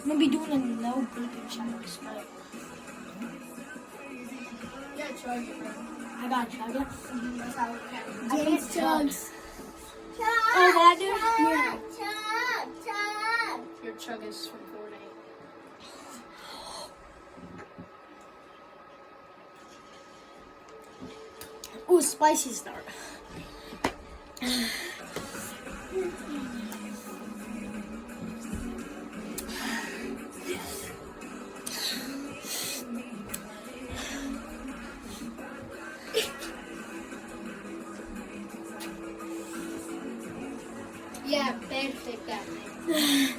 I'm gonna be doing a no burping challenge. Yeah, chug it, bro. I got chug it. That's how it happens. James chugs. Chug! Oh, that dude? Yeah. Chug. Your chug is from Fortnite. Ooh, spicy start. Yeah, perfect that thing.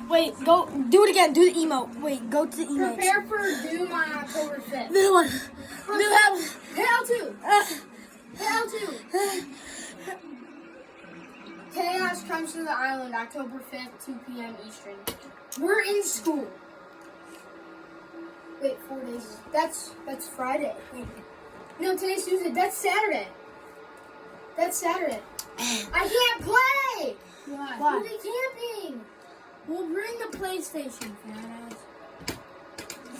Wait, go do it again. Do the emote. Wait, go to the emote. Prepare for Doom on October 5th. Middle one. Middle one. Hit L2. Hit L2. Chaos comes to the island October 5th, 2 p.m. Eastern. We're in school. Wait, 4 days. That's Friday. Wait. No, today's Tuesday. That's Saturday. That's Saturday. I can't play. Why? We'll be camping. We'll bring the PlayStation, fat ass.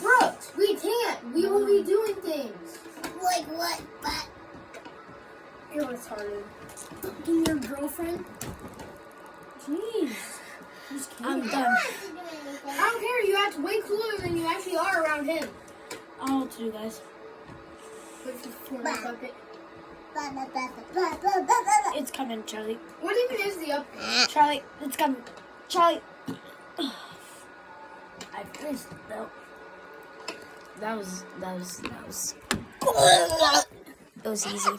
Brooks, we can't. We will be doing things. Like what? But You're retarded. Fucking your girlfriend? Jeez. I'm done. I don't care. You act way cooler than you actually are around him. I don't know what to do, guys. What's the Fortnite update? It's coming, Charlie. What even is the update? Charlie, it's coming. Charlie. I finished it though. That was easy.